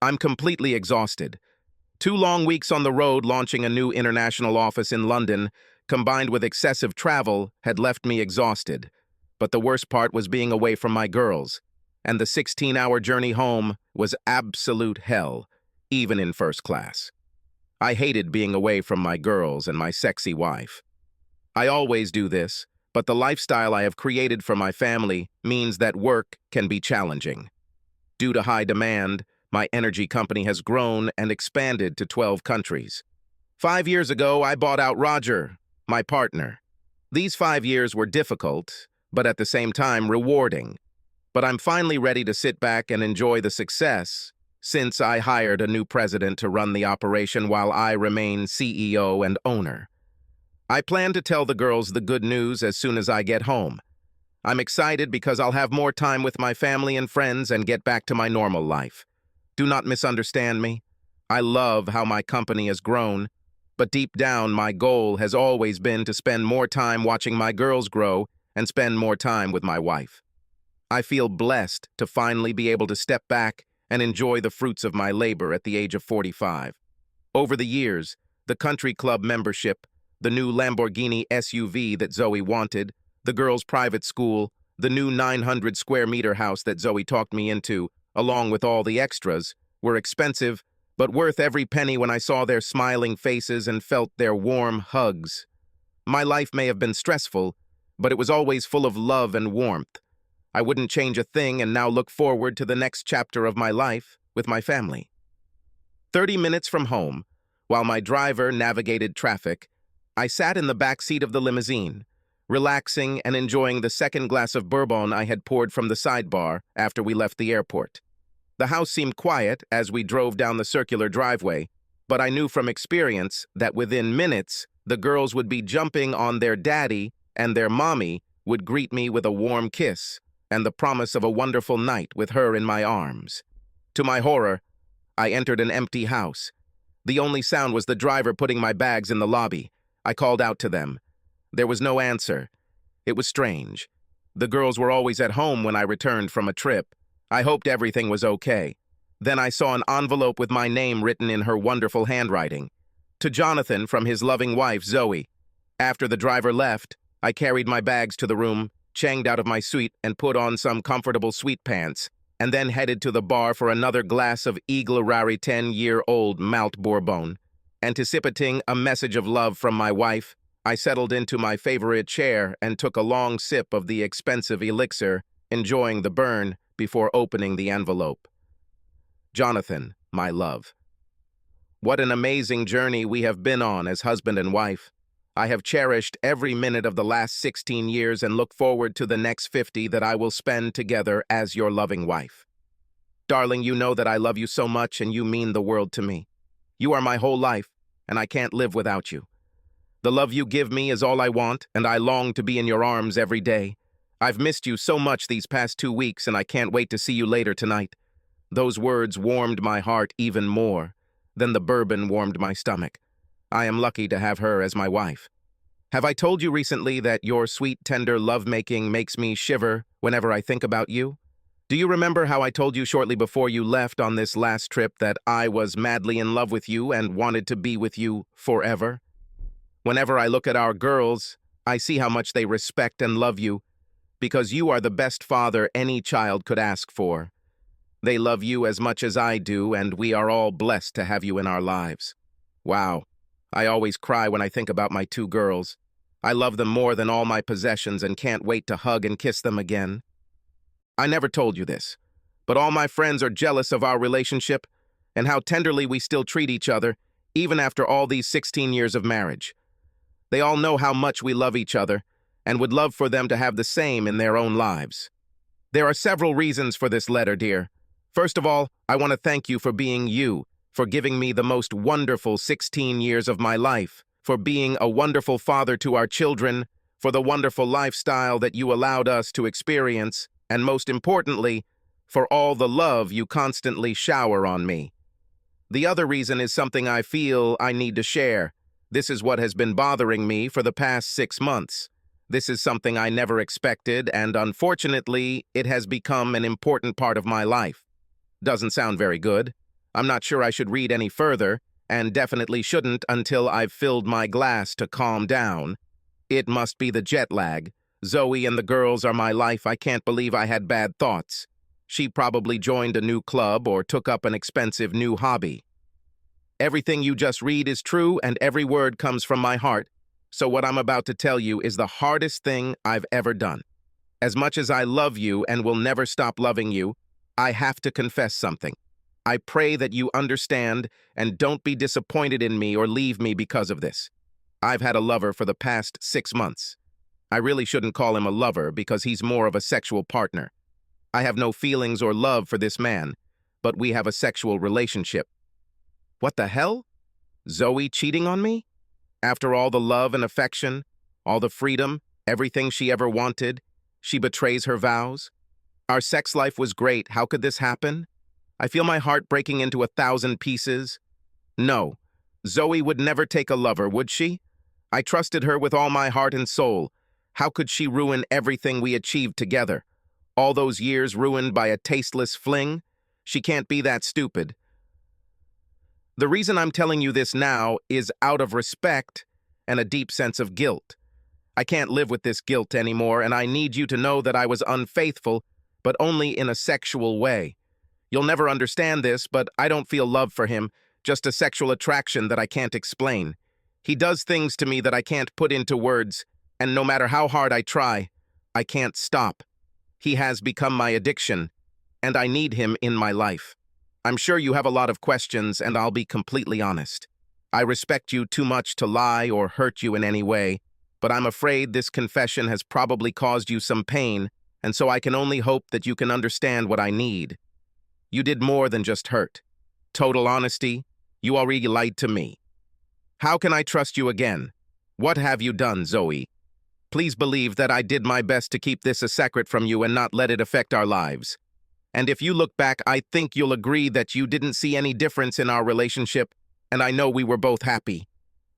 I'm completely exhausted. 2 long weeks on the road launching a new international office in London, combined with excessive travel, had left me exhausted. But the worst part was being away from my girls, and the 16-hour journey home was absolute hell, even in first class. I hated being away from my girls and my sexy wife. I always do this, but the lifestyle I have created for my family means that work can be challenging. Due to high demand, my energy company has grown and expanded to 12 countries. 5 years ago, I bought out Roger, my partner. These 5 years were difficult, but at the same time rewarding. But I'm finally ready to sit back and enjoy the success, since I hired a new president to run the operation while I remain CEO and owner. I plan to tell the girls the good news as soon as I get home. I'm excited because I'll have more time with my family and friends and get back to my normal life. Do not misunderstand me. I love how my company has grown, but deep down my goal has always been to spend more time watching my girls grow and spend more time with my wife. I feel blessed to finally be able to step back and enjoy the fruits of my labor at the age of 45. Over the years, the country club membership, the new Lamborghini SUV that Zoe wanted, the girls' private school, the new 900 square meter house that Zoe talked me into, along with all the extras, were expensive, but worth every penny when I saw their smiling faces and felt their warm hugs. My life may have been stressful, but it was always full of love and warmth. I wouldn't change a thing and now look forward to the next chapter of my life with my family. 30 minutes from home, while my driver navigated traffic, I sat in the back seat of the limousine, relaxing and enjoying the second glass of bourbon I had poured from the sidebar after we left the airport. The house seemed quiet as we drove down the circular driveway, but I knew from experience that within minutes, the girls would be jumping on their daddy and their mommy would greet me with a warm kiss and the promise of a wonderful night with her in my arms. To my horror, I entered an empty house. The only sound was the driver putting my bags in the lobby. I called out to them. There was no answer. It was strange. The girls were always at home when I returned from a trip. I hoped everything was okay. Then I saw an envelope with my name written in her wonderful handwriting. To Jonathan from his loving wife, Zoe. After the driver left, I carried my bags to the room, changed out of my suite and put on some comfortable sweat pants, and then headed to the bar for another glass of Eagle Rari 10-year-old Malt Bourbon. Anticipating a message of love from my wife, I settled into my favorite chair and took a long sip of the expensive elixir, enjoying the burn before opening the envelope. Jonathan, my love. What an amazing journey we have been on as husband and wife. I have cherished every minute of the last 16 years and look forward to the next 50 that I will spend together as your loving wife. Darling, you know that I love you so much and you mean the world to me. You are my whole life, and I can't live without you. The love you give me is all I want, and I long to be in your arms every day. I've missed you so much these past 2 weeks, and I can't wait to see you later tonight. Those words warmed my heart even more than the bourbon warmed my stomach. I am lucky to have her as my wife. Have I told you recently that your sweet, tender lovemaking makes me shiver whenever I think about you? Do you remember how I told you shortly before you left on this last trip that I was madly in love with you and wanted to be with you forever? Whenever I look at our girls, I see how much they respect and love you, because you are the best father any child could ask for. They love you as much as I do, and we are all blessed to have you in our lives. Wow, I always cry when I think about my 2 girls. I love them more than all my possessions and can't wait to hug and kiss them again. I never told you this, but all my friends are jealous of our relationship and how tenderly we still treat each other, even after all these 16 years of marriage. They all know how much we love each other and would love for them to have the same in their own lives. There are several reasons for this letter, dear. First of all, I want to thank you for being you, for giving me the most wonderful 16 years of my life, for being a wonderful father to our children, for the wonderful lifestyle that you allowed us to experience, and most importantly, for all the love you constantly shower on me. The other reason is something I feel I need to share. This is what has been bothering me for the past 6 months. This is something I never expected, and unfortunately, it has become an important part of my life. Doesn't sound very good. I'm not sure I should read any further, and definitely shouldn't until I've filled my glass to calm down. It must be the jet lag. Zoe and the girls are my life. I can't believe I had bad thoughts. She probably joined a new club or took up an expensive new hobby. Everything you just read is true, and every word comes from my heart, so what I'm about to tell you is the hardest thing I've ever done. As much as I love you and will never stop loving you, I have to confess something. I pray that you understand and don't be disappointed in me or leave me because of this. I've had a lover for the past 6 months. I really shouldn't call him a lover because he's more of a sexual partner. I have no feelings or love for this man, but we have a sexual relationship. What the hell? Zoe cheating on me? After all the love and affection, all the freedom, everything she ever wanted, she betrays her vows? Our sex life was great. How could this happen? I feel my heart breaking into 1,000 pieces. No, Zoe would never take a lover, would she? I trusted her with all my heart and soul. How could she ruin everything we achieved together? All those years ruined by a tasteless fling? She can't be that stupid. The reason I'm telling you this now is out of respect and a deep sense of guilt. I can't live with this guilt anymore, and I need you to know that I was unfaithful, but only in a sexual way. You'll never understand this, but I don't feel love for him, just a sexual attraction that I can't explain. He does things to me that I can't put into words, and no matter how hard I try, I can't stop. He has become my addiction, and I need him in my life. I'm sure you have a lot of questions, and I'll be completely honest. I respect you too much to lie or hurt you in any way, but I'm afraid this confession has probably caused you some pain, and so I can only hope that you can understand what I need. You did more than just hurt. Total honesty, you already lied to me. How can I trust you again? What have you done, Zoe? Please believe that I did my best to keep this a secret from you and not let it affect our lives. And if you look back, I think you'll agree that you didn't see any difference in our relationship, and I know we were both happy.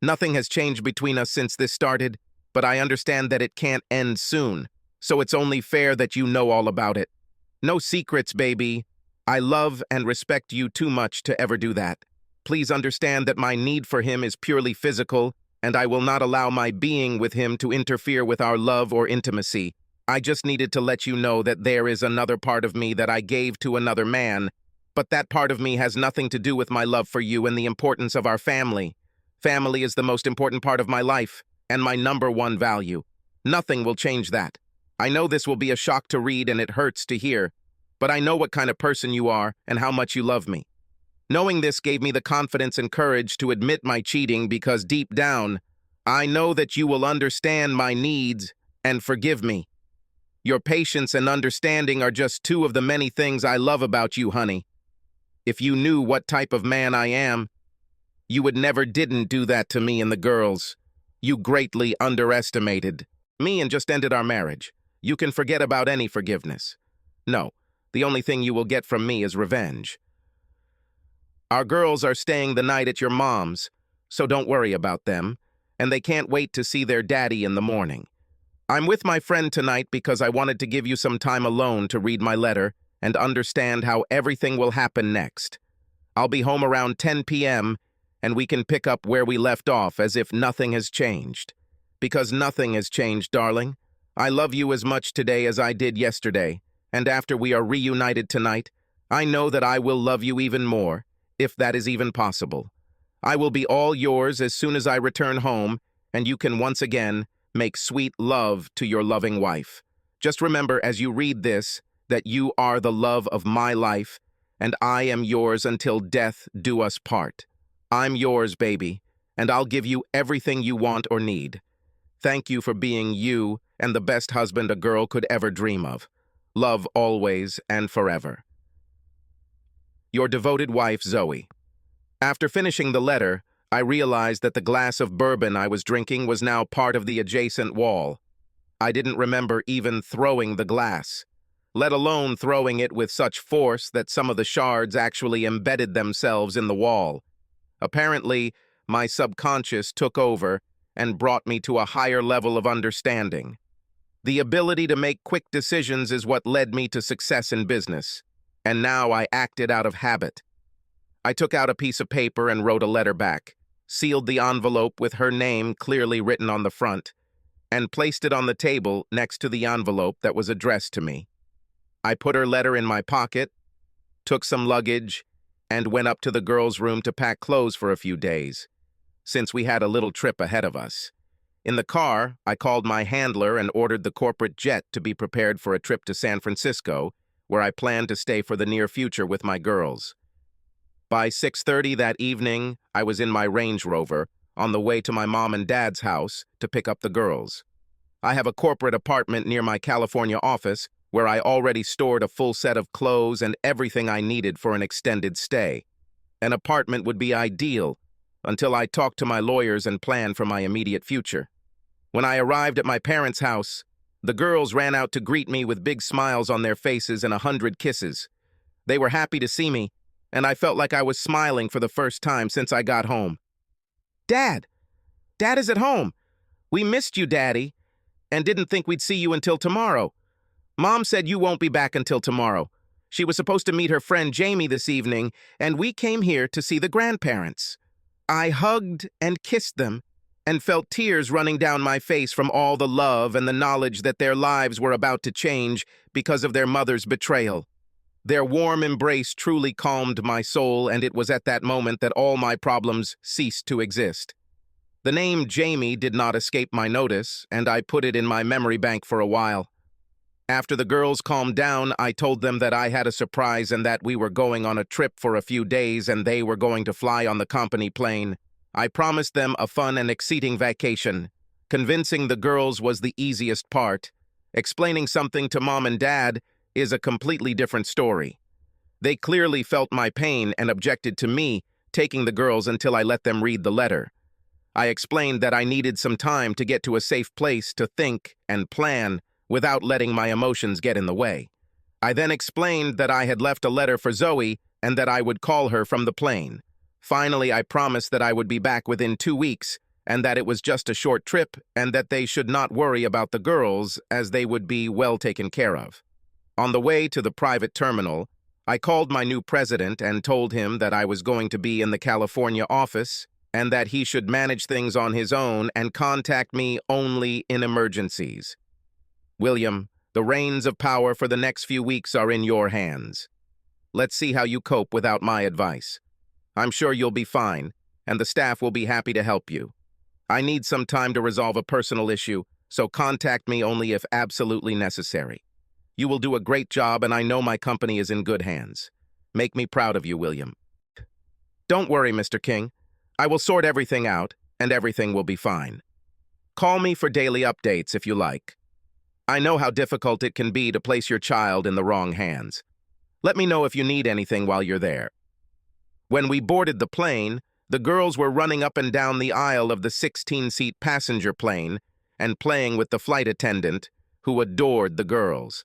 Nothing has changed between us since this started, but I understand that it can't end soon, so it's only fair that you know all about it. No secrets, baby. I love and respect you too much to ever do that. Please understand that my need for him is purely physical, and I will not allow my being with him to interfere with our love or intimacy. I just needed to let you know that there is another part of me that I gave to another man, but that part of me has nothing to do with my love for you and the importance of our family. Family is the most important part of my life, and my #1 value. Nothing will change that. I know this will be a shock to read and it hurts to hear, but I know what kind of person you are and how much you love me. Knowing this gave me the confidence and courage to admit my cheating because deep down, I know that you will understand my needs and forgive me. Your patience and understanding are just 2 of the many things I love about you, honey. If you knew what type of man I am, you would never didn't do that to me and the girls. You greatly underestimated me and just ended our marriage. You can forget about any forgiveness. No, the only thing you will get from me is revenge. Our girls are staying the night at your mom's, so don't worry about them, and they can't wait to see their daddy in the morning. I'm with my friend tonight because I wanted to give you some time alone to read my letter and understand how everything will happen next. I'll be home around 10 p.m., and we can pick up where we left off as if nothing has changed. Because nothing has changed, darling. I love you as much today as I did yesterday, and after we are reunited tonight, I know that I will love you even more, if that is even possible. I will be all yours as soon as I return home, and you can once again make sweet love to your loving wife. Just remember as you read this that you are the love of my life, and I am yours until death do us part. I'm yours, baby, and I'll give you everything you want or need. Thank you for being you and the best husband a girl could ever dream of. Love always and forever. Your devoted wife, Zoe. After finishing the letter, I realized that the glass of bourbon I was drinking was now part of the adjacent wall. I didn't remember even throwing the glass, let alone throwing it with such force that some of the shards actually embedded themselves in the wall. Apparently, my subconscious took over and brought me to a higher level of understanding. The ability to make quick decisions is what led me to success in business, and now I acted out of habit. I took out a piece of paper and wrote a letter back, sealed the envelope with her name clearly written on the front, and placed it on the table next to the envelope that was addressed to me. I put her letter in my pocket, took some luggage, and went up to the girls' room to pack clothes for a few days, since we had a little trip ahead of us. In the car, I called my handler and ordered the corporate jet to be prepared for a trip to San Francisco, where I planned to stay for the near future with my girls. By 6:30 that evening, I was in my Range Rover, on the way to my mom and dad's house to pick up the girls. I have a corporate apartment near my California office where I already stored a full set of clothes and everything I needed for an extended stay. An apartment would be ideal until I talked to my lawyers and planned for my immediate future. When I arrived at my parents' house, the girls ran out to greet me with big smiles on their faces and 100 kisses. They were happy to see me, and I felt like I was smiling for the first time since I got home. "Dad! Dad is at home! We missed you, Daddy, and didn't think we'd see you until tomorrow. Mom said you won't be back until tomorrow. She was supposed to meet her friend Jamie this evening, and we came here to see the grandparents." I hugged and kissed them, and felt tears running down my face from all the love and the knowledge that their lives were about to change because of their mother's betrayal. Their warm embrace truly calmed my soul, and it was at that moment that all my problems ceased to exist. The name Jamie did not escape my notice, and I put it in my memory bank for a while. After the girls calmed down, I told them that I had a surprise and that we were going on a trip for a few days and they were going to fly on the company plane. I promised them a fun and exciting vacation. Convincing the girls was the easiest part. Explaining something to Mom and Dad is a completely different story. They clearly felt my pain and objected to me taking the girls until I let them read the letter. I explained that I needed some time to get to a safe place to think and plan without letting my emotions get in the way. I then explained that I had left a letter for Zoe and that I would call her from the plane. Finally, I promised that I would be back within 2 weeks and that it was just a short trip and that they should not worry about the girls as they would be well taken care of. On the way to the private terminal, I called my new president and told him that I was going to be in the California office and that he should manage things on his own and contact me only in emergencies. "William, the reins of power for the next few weeks are in your hands. Let's see how you cope without my advice. I'm sure you'll be fine, and the staff will be happy to help you. I need some time to resolve a personal issue, so contact me only if absolutely necessary. You will do a great job, and I know my company is in good hands. Make me proud of you, William." "Don't worry, Mr. King. I will sort everything out, and everything will be fine. Call me for daily updates if you like. I know how difficult it can be to place your child in the wrong hands. Let me know if you need anything while you're there." When we boarded the plane, the girls were running up and down the aisle of the 16-seat passenger plane and playing with the flight attendant, who adored the girls.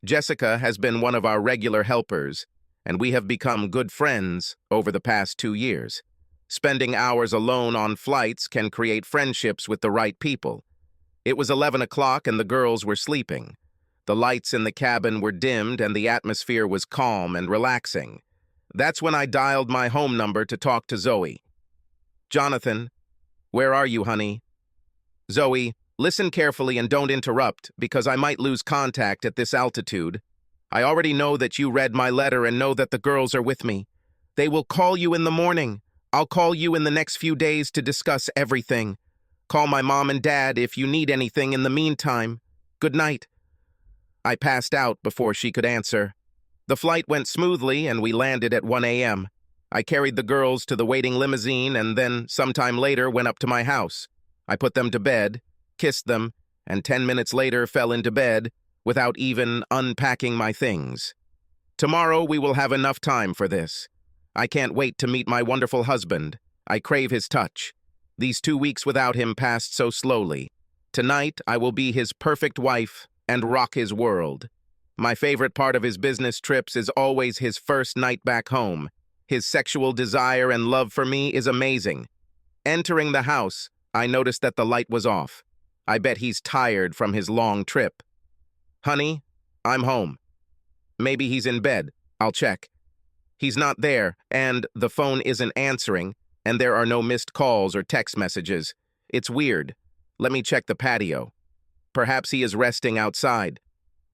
Jessica has been one of our regular helpers, and we have become good friends over the past 2 years. Spending hours alone on flights can create friendships with the right people. It was 11 o'clock and the girls were sleeping. The lights in the cabin were dimmed and the atmosphere was calm and relaxing. That's when I dialed my home number to talk to Zoe. "Jonathan, where are you, honey?" "Zoe, listen carefully and don't interrupt because I might lose contact at this altitude. I already know that you read my letter and know that the girls are with me. They will call you in the morning. I'll call you in the next few days to discuss everything. Call my mom and dad if you need anything in the meantime. Good night." I passed out before she could answer. The flight went smoothly and we landed at 1 a.m. I carried the girls to the waiting limousine and then, sometime later, went up to my house. I put them to bed, kissed them, and 10 minutes later fell into bed without even unpacking my things. Tomorrow we will have enough time for this. I can't wait to meet my wonderful husband. I crave his touch. These 2 weeks without him passed so slowly. Tonight, I will be his perfect wife and rock his world. My favorite part of his business trips is always his first night back home. His sexual desire and love for me is amazing. Entering the house, I noticed that the light was off. I bet he's tired from his long trip. "Honey, I'm home." "Maybe he's in bed. I'll check." He's not there, and the phone isn't answering, and there are no missed calls or text messages. It's weird. Let me check the patio. Perhaps he is resting outside.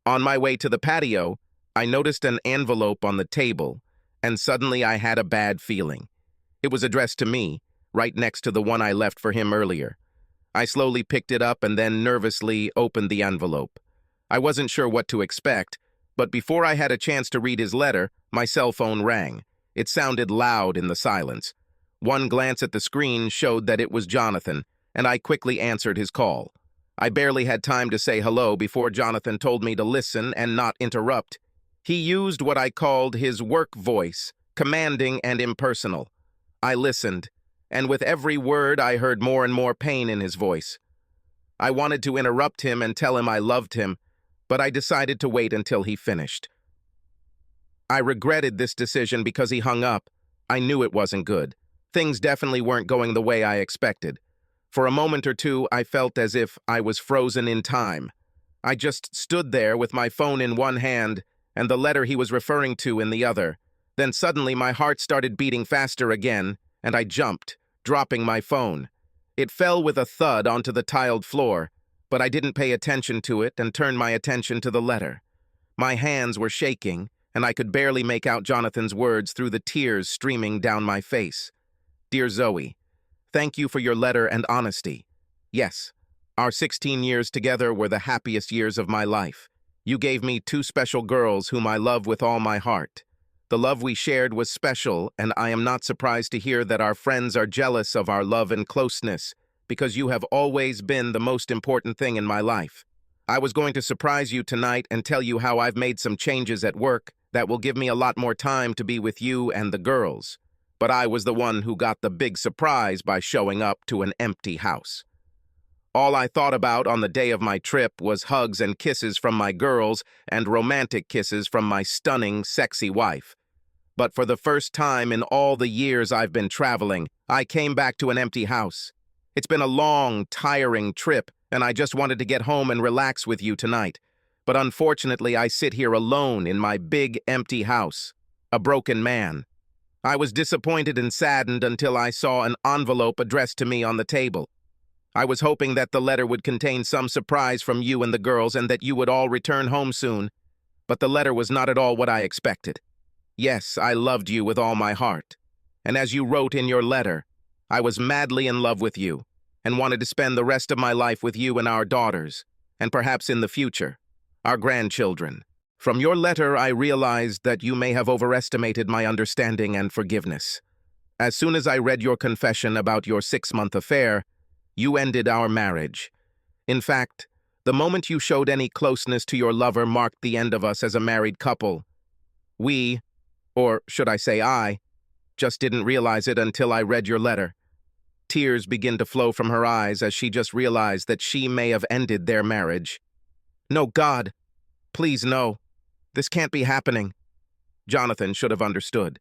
On my way to the patio, I noticed an envelope on the table, and suddenly I had a bad feeling. It was addressed to me, right next to the one I left for him earlier. I slowly picked it up and then nervously opened the envelope. I wasn't sure what to expect, but before I had a chance to read his letter, my cell phone rang. It sounded loud in the silence. One glance at the screen showed that it was Jonathan, and I quickly answered his call. I barely had time to say hello before Jonathan told me to listen and not interrupt. He used what I called his work voice, commanding and impersonal. I listened, and with every word I heard more and more pain in his voice. I wanted to interrupt him and tell him I loved him, but I decided to wait until he finished. I regretted this decision because he hung up. I knew it wasn't good. Things definitely weren't going the way I expected. For a moment or two, I felt as if I was frozen in time. I just stood there with my phone in one hand and the letter he was referring to in the other. Then suddenly my heart started beating faster again, and I jumped, dropping my phone. It fell with a thud onto the tiled floor, but I didn't pay attention to it and turned my attention to the letter. My hands were shaking, and I could barely make out Jonathan's words through the tears streaming down my face. Dear Zoe, thank you for your letter and honesty. Yes, our 16 years together were the happiest years of my life. You gave me two special girls whom I love with all my heart. The love we shared was special, and I am not surprised to hear that our friends are jealous of our love and closeness, because you have always been the most important thing in my life. I was going to surprise you tonight and tell you how I've made some changes at work that will give me a lot more time to be with you and the girls. But I was the one who got the big surprise by showing up to an empty house. All I thought about on the day of my trip was hugs and kisses from my girls and romantic kisses from my stunning, sexy wife. But for the first time in all the years I've been traveling, I came back to an empty house. It's been a long, tiring trip, and I just wanted to get home and relax with you tonight. But unfortunately, I sit here alone in my big, empty house, a broken man. I was disappointed and saddened until I saw an envelope addressed to me on the table. I was hoping that the letter would contain some surprise from you and the girls and that you would all return home soon. But the letter was not at all what I expected. Yes, I loved you with all my heart. And as you wrote in your letter, I was madly in love with you and wanted to spend the rest of my life with you and our daughters, and perhaps in the future, our grandchildren. From your letter, I realized that you may have overestimated my understanding and forgiveness. As soon as I read your confession about your 6-month affair, you ended our marriage. In fact, the moment you showed any closeness to your lover marked the end of us as a married couple. We, or should I say I, just didn't realize it until I read your letter. Tears begin to flow from her eyes as she just realized that she may have ended their marriage. No, God, please no. This can't be happening. Jonathan should have understood.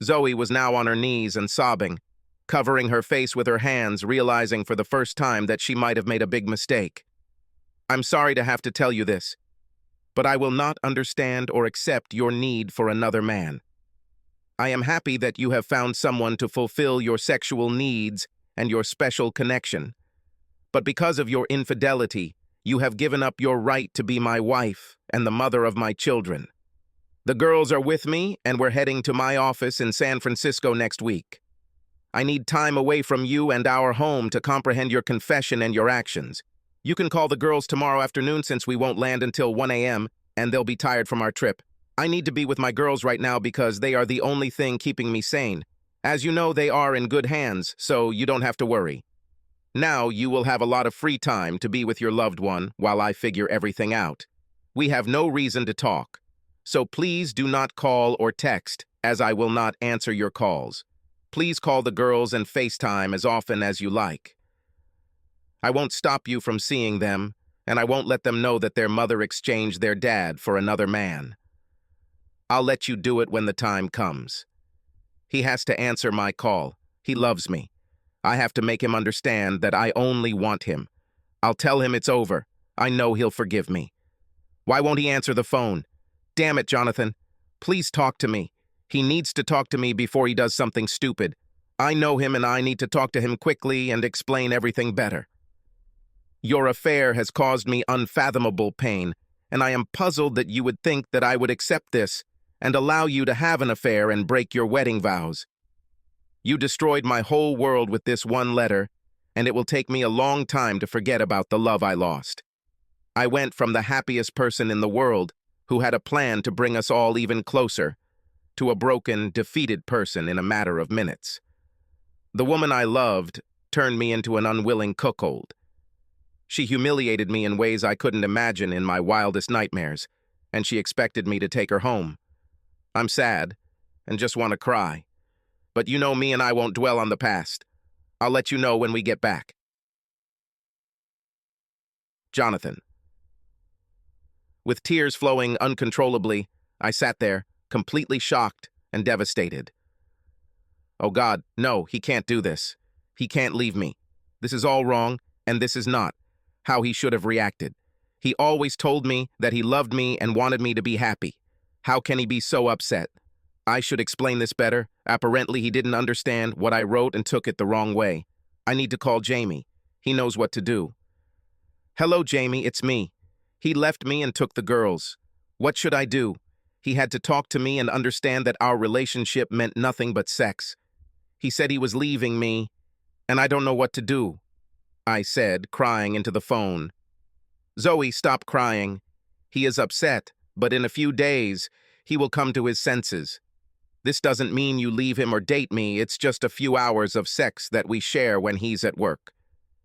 Zoe was now on her knees and sobbing, covering her face with her hands, realizing for the first time that she might have made a big mistake. I'm sorry to have to tell you this, but I will not understand or accept your need for another man. I am happy that you have found someone to fulfill your sexual needs and your special connection. But because of your infidelity, you have given up your right to be my wife and the mother of my children. The girls are with me, and we're heading to my office in San Francisco next week. I need time away from you and our home to comprehend your confession and your actions. You can call the girls tomorrow afternoon since we won't land until 1 a.m., and they'll be tired from our trip. I need to be with my girls right now because they are the only thing keeping me sane. As you know, they are in good hands, so you don't have to worry. Now you will have a lot of free time to be with your loved one while I figure everything out. We have no reason to talk, so please do not call or text, as I will not answer your calls. Please call the girls and FaceTime as often as you like. I won't stop you from seeing them, and I won't let them know that their mother exchanged their dad for another man. I'll let you do it when the time comes. He has to answer my call. He loves me. I have to make him understand that I only want him. I'll tell him it's over. I know he'll forgive me. Why won't he answer the phone? Damn it, Jonathan. Please talk to me. He needs to talk to me before he does something stupid. I know him and I need to talk to him quickly and explain everything better. Your affair has caused me unfathomable pain, and I am puzzled that you would think that I would accept this and allow you to have an affair and break your wedding vows. You destroyed my whole world with this one letter, and it will take me a long time to forget about the love I lost. I went from the happiest person in the world, who had a plan to bring us all even closer, to a broken, defeated person in a matter of minutes. The woman I loved turned me into an unwilling cuckold. She humiliated me in ways I couldn't imagine in my wildest nightmares, and she expected me to take her home. I'm sad, and just want to cry. But you know me and I won't dwell on the past. I'll let you know when we get back. Jonathan. With tears flowing uncontrollably, I sat there, completely shocked and devastated. Oh God, no, he can't do this. He can't leave me. This is all wrong, and this is not how he should have reacted. He always told me that he loved me and wanted me to be happy. How can he be so upset? I should explain this better. Apparently, he didn't understand what I wrote and took it the wrong way. I need to call Jamie. He knows what to do. Hello, Jamie, it's me. He left me and took the girls. What should I do? He had to talk to me and understand that our relationship meant nothing but sex. He said he was leaving me, and I don't know what to do, I said, crying into the phone. Zoe, stop crying. He is upset, but in a few days, he will come to his senses. This doesn't mean you leave him or date me, it's just a few hours of sex that we share when he's at work.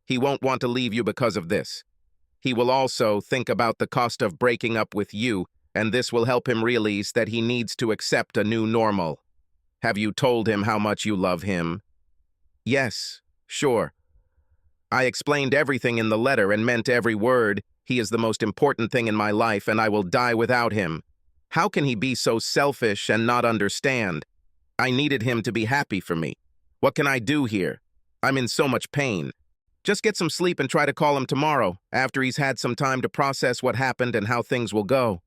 He won't want to leave you because of this. He will also think about the cost of breaking up with you, and this will help him realize that he needs to accept a new normal. Have you told him how much you love him? Yes, sure. I explained everything in the letter and meant every word. He is the most important thing in my life, and I will die without him. How can he be so selfish and not understand? I needed him to be happy for me. What can I do here? I'm in so much pain. Just get some sleep and try to call him tomorrow, after he's had some time to process what happened and how things will go.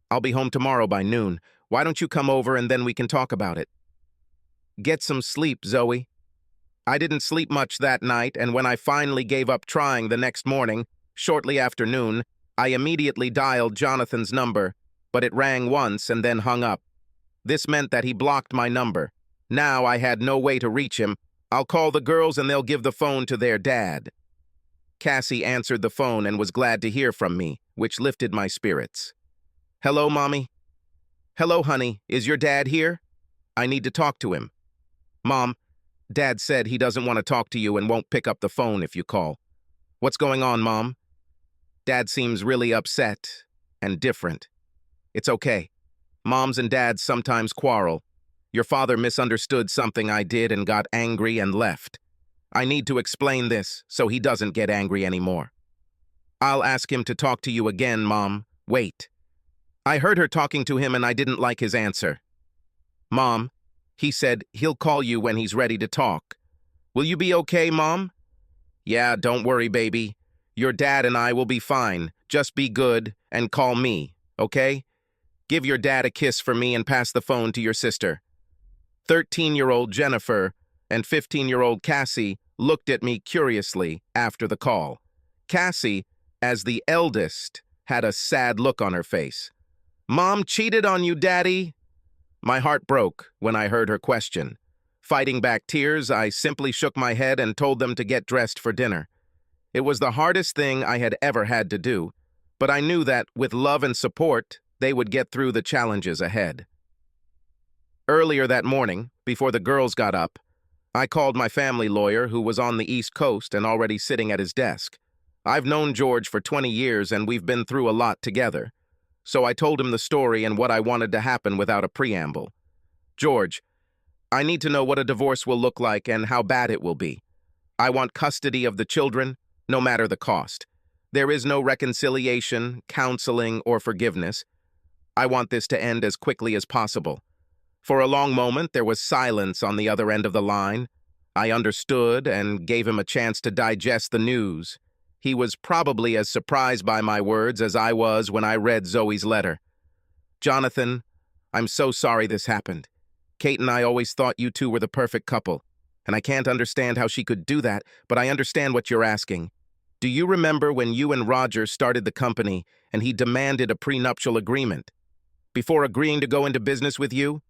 I'll be home tomorrow by noon. Why don't you come over and then we can talk about it? Get some sleep, Zoe. I didn't sleep much that night, and when I finally gave up trying the next morning, shortly after noon, I immediately dialed Jonathan's number, but it rang once and then hung up. This meant that he blocked my number. Now I had no way to reach him. I'll call the girls and they'll give the phone to their dad. Cassie answered the phone and was glad to hear from me, which lifted my spirits. Hello, Mommy? Hello, honey. Is your dad here? I need to talk to him. Mom, Dad said he doesn't want to talk to you and won't pick up the phone if you call. What's going on, Mom? Dad seems really upset and different. It's okay. Moms and dads sometimes quarrel. Your father misunderstood something I did and got angry and left. I need to explain this so he doesn't get angry anymore. I'll ask him to talk to you again, Mom. Wait. I heard her talking to him and I didn't like his answer. Mom, he said he'll call you when he's ready to talk. Will you be okay, Mom? Yeah, don't worry, baby. Your dad and I will be fine. Just be good and call me, okay? Give your dad a kiss for me and pass the phone to your sister. 13-year-old Jennifer and 15-year-old Cassie looked at me curiously after the call. Cassie, as the eldest, had a sad look on her face. Mom cheated on you, Daddy? My heart broke when I heard her question. Fighting back tears, I simply shook my head and told them to get dressed for dinner. It was the hardest thing I had ever had to do, but I knew that with love and support, they would get through the challenges ahead. Earlier that morning, before the girls got up, I called my family lawyer who was on the East Coast and already sitting at his desk. I've known George for 20 years and we've been through a lot together. So I told him the story and what I wanted to happen without a preamble. George, I need to know what a divorce will look like and how bad it will be. I want custody of the children, no matter the cost. There is no reconciliation, counseling, or forgiveness. I want this to end as quickly as possible. For a long moment, there was silence on the other end of the line. I understood and gave him a chance to digest the news. He was probably as surprised by my words as I was when I read Zoe's letter. Jonathan, I'm so sorry this happened. Kate and I always thought you two were the perfect couple, and I can't understand how she could do that, but I understand what you're asking. Do you remember when you and Roger started the company and he demanded a prenuptial agreement before agreeing to go into business with you?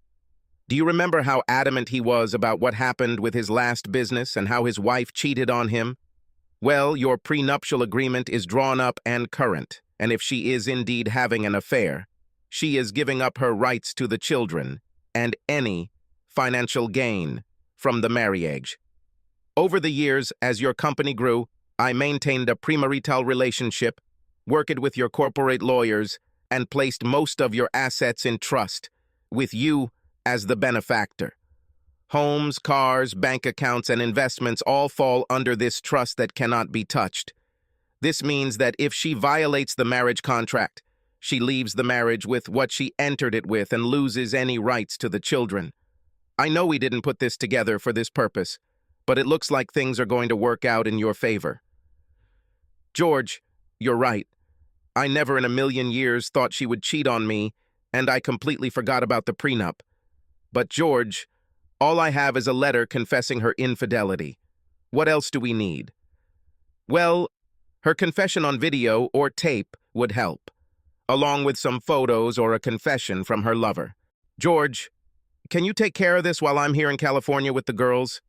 Do you remember how adamant he was about what happened with his last business and how his wife cheated on him? Well, your prenuptial agreement is drawn up and current, and if she is indeed having an affair, she is giving up her rights to the children and any financial gain from the marriage. Over the years, as your company grew, I maintained a premarital relationship, worked with your corporate lawyers, and placed most of your assets in trust, with you as the benefactor. Homes, cars, bank accounts, and investments all fall under this trust that cannot be touched. This means that if she violates the marriage contract, she leaves the marriage with what she entered it with and loses any rights to the children. I know we didn't put this together for this purpose, but it looks like things are going to work out in your favor. George, you're right. I never in a million years thought she would cheat on me, and I completely forgot about the prenup. But George, all I have is a letter confessing her infidelity. What else do we need? Well, her confession on video or tape would help, along with some photos or a confession from her lover. George, can you take care of this while I'm here in California with the girls?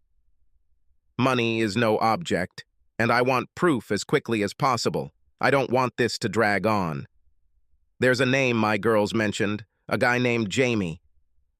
Money is no object, and I want proof as quickly as possible. I don't want this to drag on. There's a name my girls mentioned, a guy named Jamie.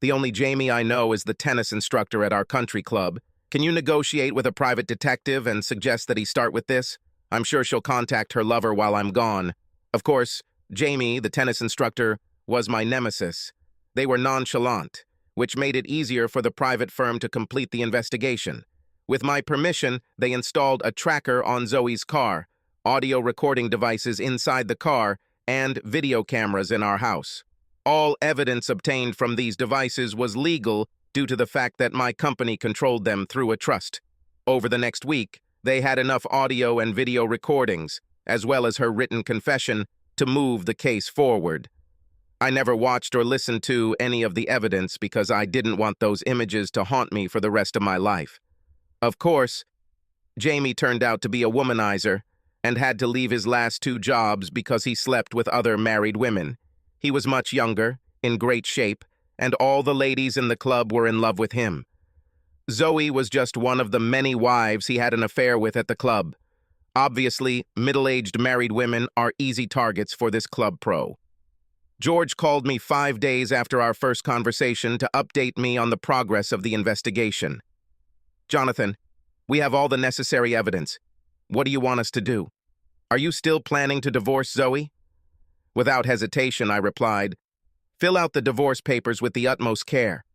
The only Jamie I know is the tennis instructor at our country club. Can you negotiate with a private detective and suggest that he start with this? I'm sure she'll contact her lover while I'm gone. Of course, Jamie, the tennis instructor, was my nemesis. They were nonchalant, which made it easier for the private firm to complete the investigation. With my permission, they installed a tracker on Zoe's car, audio recording devices inside the car, and video cameras in our house. All evidence obtained from these devices was legal due to the fact that my company controlled them through a trust. Over the next week, they had enough audio and video recordings, as well as her written confession, to move the case forward. I never watched or listened to any of the evidence because I didn't want those images to haunt me for the rest of my life. Of course, Jamie turned out to be a womanizer and had to leave his last 2 jobs because he slept with other married women. He was much younger, in great shape, and all the ladies in the club were in love with him. Zoe was just one of the many wives he had an affair with at the club. Obviously, middle-aged married women are easy targets for this club pro. George called me 5 days after our first conversation to update me on the progress of the investigation. Jonathan, we have all the necessary evidence. What do you want us to do? Are you still planning to divorce Zoe? Without hesitation, I replied, fill out the divorce papers with the utmost care.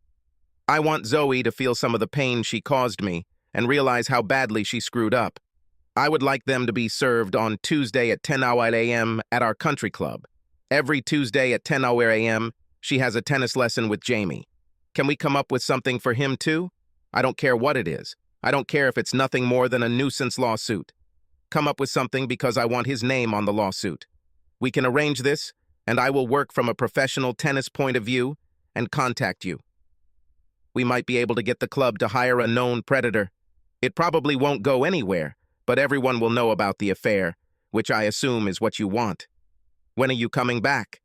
I want Zoe to feel some of the pain she caused me and realize how badly she screwed up. I would like them to be served on Tuesday at 10 a.m. at our country club. Every Tuesday at 10 a.m., she has a tennis lesson with Jamie. Can we come up with something for him too? I don't care what it is. I don't care if it's nothing more than a nuisance lawsuit. Come up with something because I want his name on the lawsuit. We can arrange this, and I will work from a professional tennis point of view and contact you. We might be able to get the club to hire a known predator. It probably won't go anywhere, but everyone will know about the affair, which I assume is what you want. When are you coming back?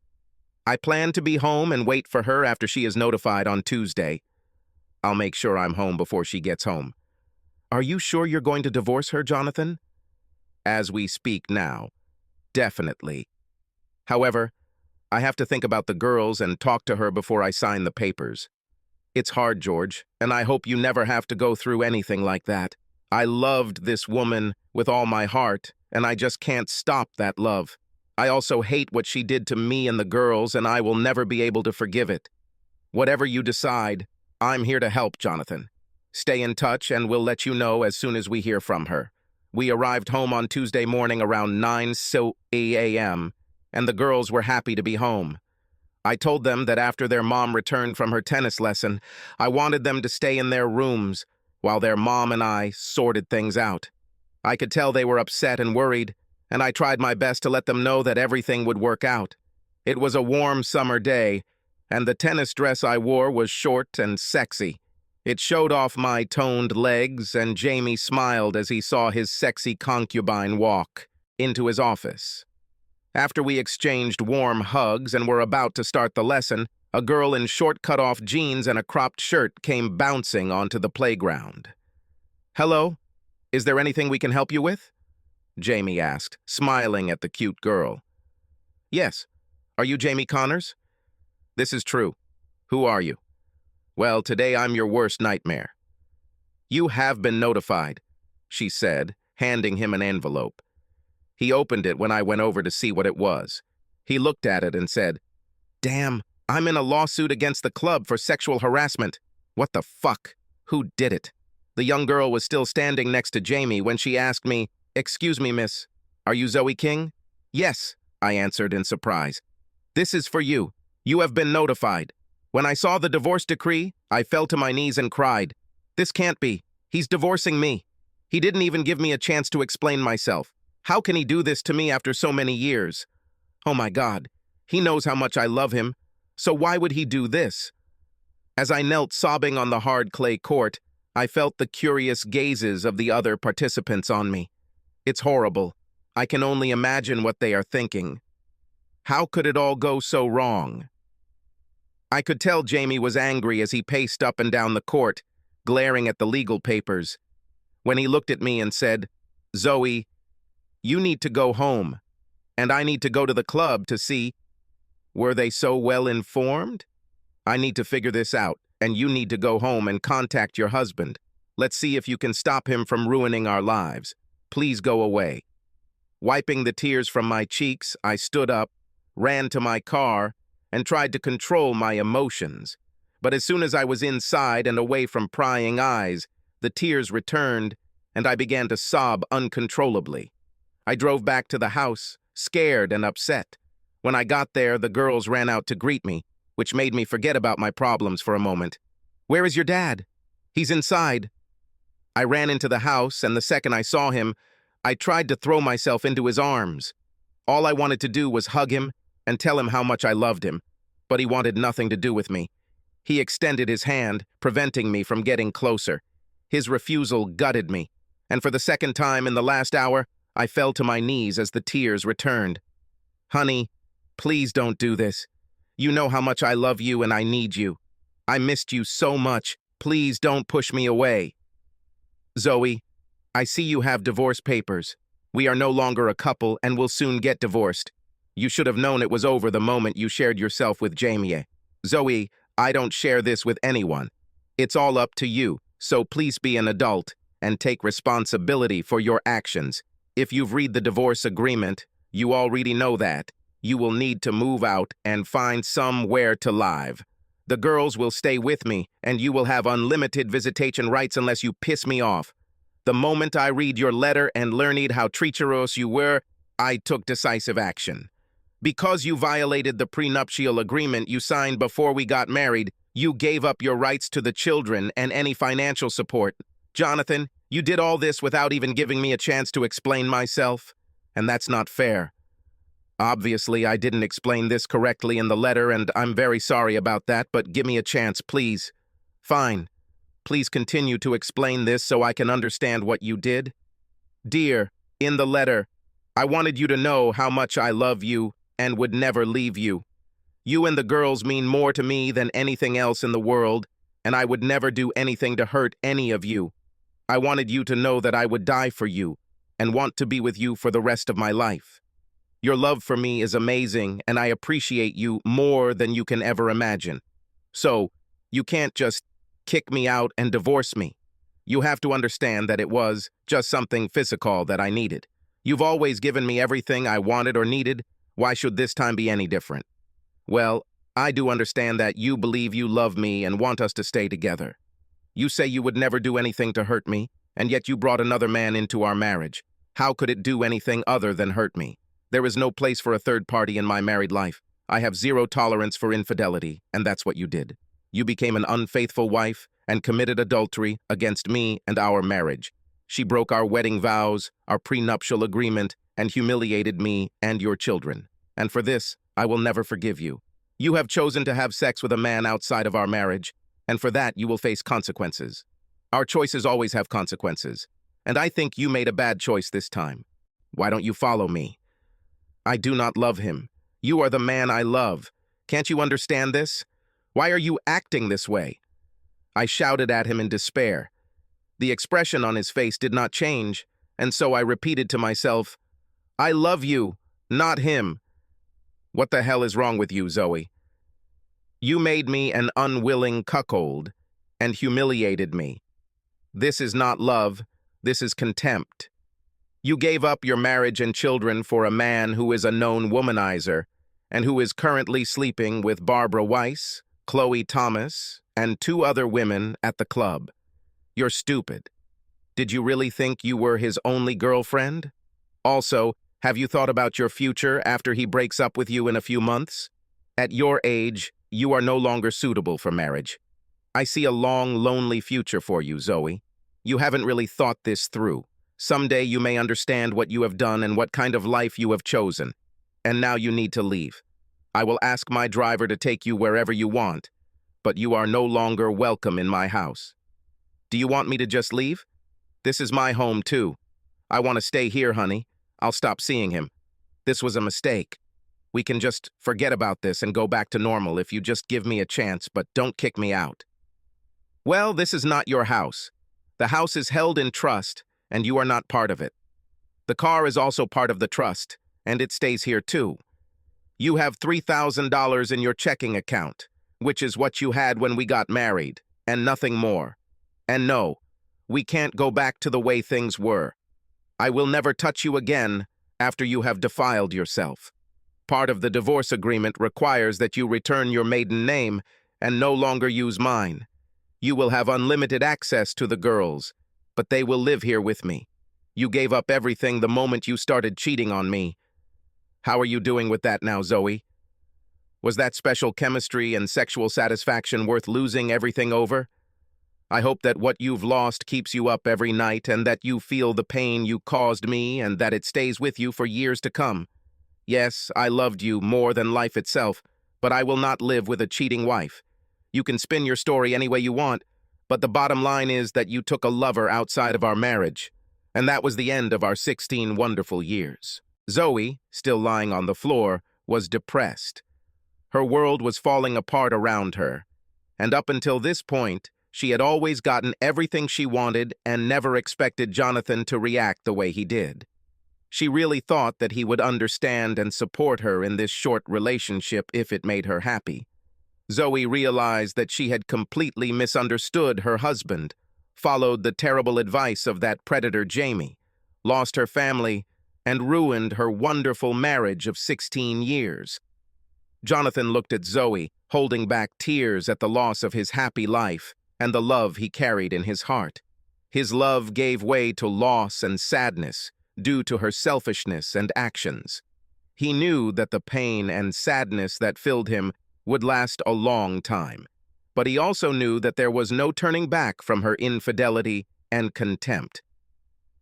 I plan to be home and wait for her after she is notified on Tuesday. I'll make sure I'm home before she gets home. Are you sure you're going to divorce her, Jonathan? As we speak now, definitely. However, I have to think about the girls and talk to her before I sign the papers. It's hard, George, and I hope you never have to go through anything like that. I loved this woman with all my heart, and I just can't stop that love. I also hate what she did to me and the girls, and I will never be able to forgive it. Whatever you decide, I'm here to help, Jonathan. Stay in touch, and we'll let you know as soon as we hear from her. We arrived home on Tuesday morning around 9 a.m., and the girls were happy to be home. I told them that after their mom returned from her tennis lesson, I wanted them to stay in their rooms while their mom and I sorted things out. I could tell they were upset and worried, and I tried my best to let them know that everything would work out. It was a warm summer day, And the tennis dress I wore was short and sexy. It showed off my toned legs, and Jamie smiled as he saw his sexy concubine walk into his office. After we exchanged warm hugs and were about to start the lesson, a girl in short cut-off jeans and a cropped shirt came bouncing onto the playground. "Hello, is there anything we can help you with?" Jamie asked, smiling at the cute girl. "Yes. Are you Jamie Connors?" "This is true. Who are you?" "Well, today I'm your worst nightmare." "You have been notified," she said, handing him an envelope. He opened it when I went over to see what it was. He looked at it and said, "Damn, I'm in a lawsuit against the club for sexual harassment. What the fuck? Who did it?" The young girl was still standing next to Jamie when she asked me, "Excuse me, miss, are you Zoe King?" "Yes," I answered in surprise. "This is for you. You have been notified." When I saw the divorce decree, I fell to my knees and cried. "This can't be. He's divorcing me. He didn't even give me a chance to explain myself. How can he do this to me after so many years? Oh my God, he knows how much I love him. So why would he do this?" As I knelt sobbing on the hard clay court, I felt the curious gazes of the other participants on me. It's horrible. I can only imagine what they are thinking. How could it all go so wrong? I could tell Jamie was angry as he paced up and down the court, glaring at the legal papers. When he looked at me and said, "Zoe, you need to go home, and I need to go to the club to see." Were they so well informed? "I need to figure this out, and you need to go home and contact your husband. Let's see if you can stop him from ruining our lives. Please go away." Wiping the tears from my cheeks, I stood up, ran to my car, and tried to control my emotions. But as soon as I was inside and away from prying eyes, the tears returned, and I began to sob uncontrollably. I drove back to the house, scared and upset. When I got there, the girls ran out to greet me, which made me forget about my problems for a moment. "Where is your dad?" "He's inside." I ran into the house, and the second I saw him, I tried to throw myself into his arms. All I wanted to do was hug him and tell him how much I loved him, but he wanted nothing to do with me. He extended his hand, preventing me from getting closer. His refusal gutted me, and for the second time in the last hour, I fell to my knees as the tears returned. "Honey, please don't do this. You know how much I love you and I need you. I missed you so much. Please don't push me away." "Zoe, I see you have divorce papers. We are no longer a couple and will soon get divorced. You should have known it was over the moment you shared yourself with Jamie. Zoe, I don't share this with anyone. It's all up to you, so please be an adult and take responsibility for your actions. If you've read the divorce agreement, you already know that. You will need to move out and find somewhere to live. The girls will stay with me, and you will have unlimited visitation rights unless you piss me off. The moment I read your letter and learned how treacherous you were, I took decisive action. Because you violated the prenuptial agreement you signed before we got married, you gave up your rights to the children and any financial support. Jonathan, you did all this without even giving me a chance to explain myself, and that's not fair. Obviously, I didn't explain this correctly in the letter, and I'm very sorry about that, but give me a chance, please." "Fine. Please continue to explain this so I can understand what you did." "Dear, in the letter, I wanted you to know how much I love you and would never leave you. You and the girls mean more to me than anything else in the world, and I would never do anything to hurt any of you. I wanted you to know that I would die for you and want to be with you for the rest of my life. Your love for me is amazing, and I appreciate you more than you can ever imagine. So, you can't just kick me out and divorce me. You have to understand that it was just something physical that I needed. You've always given me everything I wanted or needed. Why should this time be any different? Well, I do understand that you believe you love me and want us to stay together. You say you would never do anything to hurt me, and yet you brought another man into our marriage. How could it do anything other than hurt me? There is no place for a third party in my married life. I have zero tolerance for infidelity, and that's what you did. You became an unfaithful wife and committed adultery against me and our marriage. She broke our wedding vows, our prenuptial agreement, and humiliated me and your children. And for this, I will never forgive you. You have chosen to have sex with a man outside of our marriage, and for that you will face consequences. Our choices always have consequences, and I think you made a bad choice this time. Why don't you follow me? I do not love him. You are the man I love. Can't you understand this? Why are you acting this way? I shouted at him in despair. The expression on his face did not change, and so I repeated to myself, I love you, not him. What the hell is wrong with you, Zoe? You made me an unwilling cuckold and humiliated me. This is not love, this is contempt. You gave up your marriage and children for a man who is a known womanizer and who is currently sleeping with Barbara Weiss, Chloe Thomas, and 2 other women at the club. You're stupid. Did you really think you were his only girlfriend? Also, have you thought about your future after he breaks up with you in a few months? At your age, you are no longer suitable for marriage. I see a long, lonely future for you, Zoe. You haven't really thought this through. Someday you may understand what you have done and what kind of life you have chosen. And now you need to leave. I will ask my driver to take you wherever you want, but you are no longer welcome in my house. Do you want me to just leave? This is my home, too. I want to stay here, honey. I'll stop seeing him. This was a mistake. We can just forget about this and go back to normal if you just give me a chance, but don't kick me out. Well, this is not your house. The house is held in trust, and you are not part of it. The car is also part of the trust, and it stays here too. You have $3,000 in your checking account, which is what you had when we got married, and nothing more. And no, we can't go back to the way things were. I will never touch you again after you have defiled yourself. Part of the divorce agreement requires that you return your maiden name and no longer use mine. You will have unlimited access to the girls, but they will live here with me. You gave up everything the moment you started cheating on me. How are you doing with that now, Zoe? Was that special chemistry and sexual satisfaction worth losing everything over? I hope that what you've lost keeps you up every night and that you feel the pain you caused me and that it stays with you for years to come. Yes, I loved you more than life itself, but I will not live with a cheating wife. You can spin your story any way you want, but the bottom line is that you took a lover outside of our marriage, and that was the end of our 16 wonderful years. Zoe, still lying on the floor, was depressed. Her world was falling apart around her, and up until this point, she had always gotten everything she wanted and never expected Jonathan to react the way he did. She really thought that he would understand and support her in this short relationship if it made her happy. Zoe realized that she had completely misunderstood her husband, followed the terrible advice of that predator Jamie, lost her family, and ruined her wonderful marriage of 16 years. Jonathan looked at Zoe, holding back tears at the loss of his happy life and the love he carried in his heart. His love gave way to loss and sadness due to her selfishness and actions. He knew that the pain and sadness that filled him would last a long time, but he also knew that there was no turning back from her infidelity and contempt.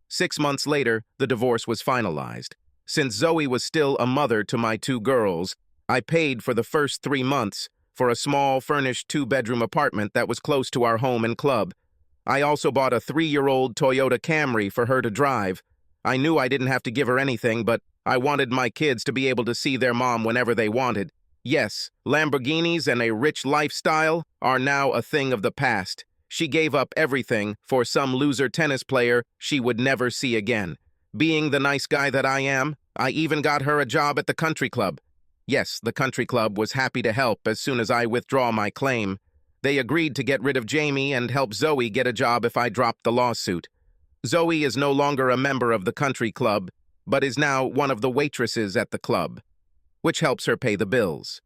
6 months later, the divorce was finalized. Since Zoe was still a mother to my 2 girls, I paid for the first 3 months for a small, furnished 2-bedroom apartment that was close to our home and club. I also bought a 3-year-old Toyota Camry for her to drive. I knew I didn't have to give her anything, but I wanted my kids to be able to see their mom whenever they wanted. Yes, Lamborghinis and a rich lifestyle are now a thing of the past. She gave up everything for some loser tennis player she would never see again. Being the nice guy that I am, I even got her a job at the country club. Yes, the country club was happy to help as soon as I withdraw my claim. They agreed to get rid of Jamie and help Zoe get a job if I dropped the lawsuit. Zoe is no longer a member of the country club, but is now one of the waitresses at the club, which helps her pay the bills.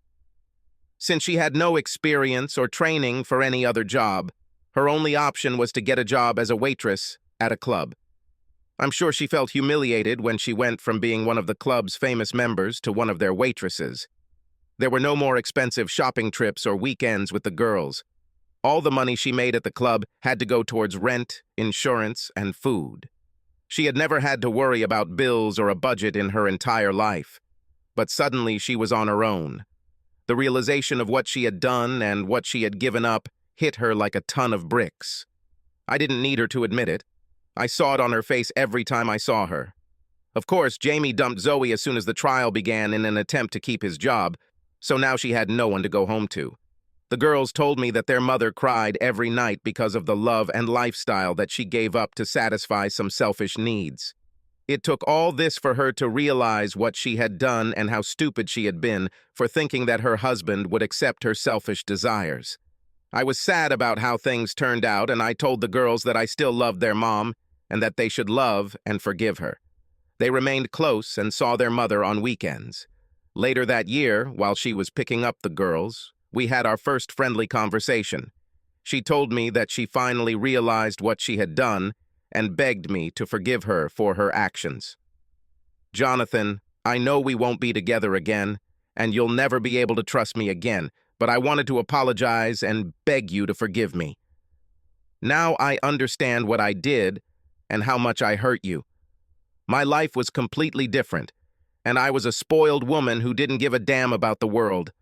Since she had no experience or training for any other job, her only option was to get a job as a waitress at a club. I'm sure she felt humiliated when she went from being one of the club's famous members to one of their waitresses. There were no more expensive shopping trips or weekends with the girls. All the money she made at the club had to go towards rent, insurance, and food. She had never had to worry about bills or a budget in her entire life. But suddenly she was on her own. The realization of what she had done and what she had given up hit her like a ton of bricks. I didn't need her to admit it. I saw it on her face every time I saw her. Of course, Jamie dumped Zoe as soon as the trial began in an attempt to keep his job, so now she had no one to go home to. The girls told me that their mother cried every night because of the love and lifestyle that she gave up to satisfy some selfish needs. It took all this for her to realize what she had done and how stupid she had been for thinking that her husband would accept her selfish desires. I was sad about how things turned out, and I told the girls that I still loved their mom and that they should love and forgive her. They remained close and saw their mother on weekends. Later that year, while she was picking up the girls, we had our first friendly conversation. She told me that she finally realized what she had done and begged me to forgive her for her actions. "Jonathan, I know we won't be together again, and you'll never be able to trust me again, but I wanted to apologize and beg you to forgive me. Now I understand what I did and how much I hurt you. My life was completely different, and I was a spoiled woman who didn't give a damn about the world.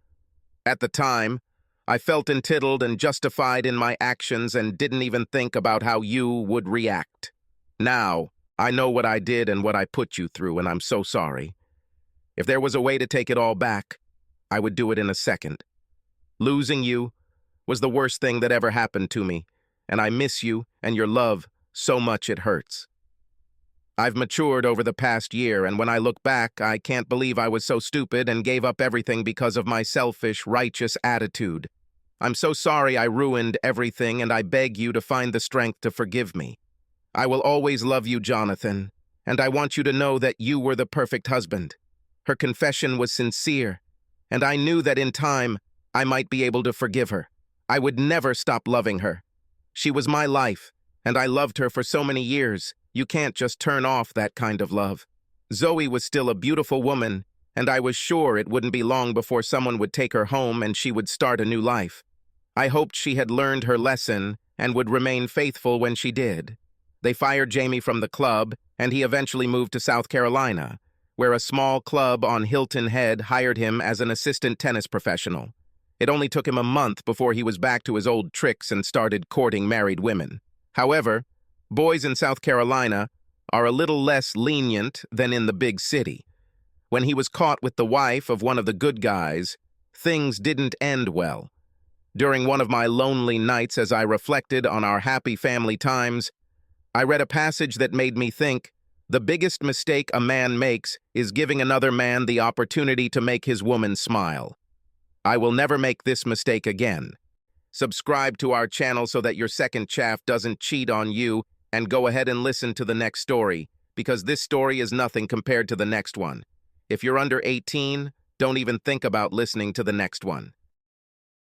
At the time, I felt entitled and justified in my actions and didn't even think about how you would react. Now, I know what I did and what I put you through, and I'm so sorry. If there was a way to take it all back, I would do it in a second. Losing you was the worst thing that ever happened to me, and I miss you and your love so much it hurts. I've matured over the past year, and when I look back, I can't believe I was so stupid and gave up everything because of my selfish, righteous attitude. I'm so sorry I ruined everything, and I beg you to find the strength to forgive me. I will always love you, Jonathan, and I want you to know that you were the perfect husband." Her confession was sincere, and I knew that in time I might be able to forgive her. I would never stop loving her. She was my life, and I loved her for so many years. You can't just turn off that kind of love. Zoe was still a beautiful woman, and I was sure it wouldn't be long before someone would take her home and she would start a new life. I hoped she had learned her lesson and would remain faithful when she did. They fired Jamie from the club, and he eventually moved to South Carolina, where a small club on Hilton Head hired him as an assistant tennis professional. It only took him a month before he was back to his old tricks and started courting married women. However, boys in South Carolina are a little less lenient than in the big city. When he was caught with the wife of one of the good guys, things didn't end well. During one of my lonely nights as I reflected on our happy family times, I read a passage that made me think, the biggest mistake a man makes is giving another man the opportunity to make his woman smile. I will never make this mistake again. Subscribe to our channel so that your second chaff doesn't cheat on you, and go ahead and listen to the next story, because this story is nothing compared to the next one. If you're under 18, don't even think about listening to the next one.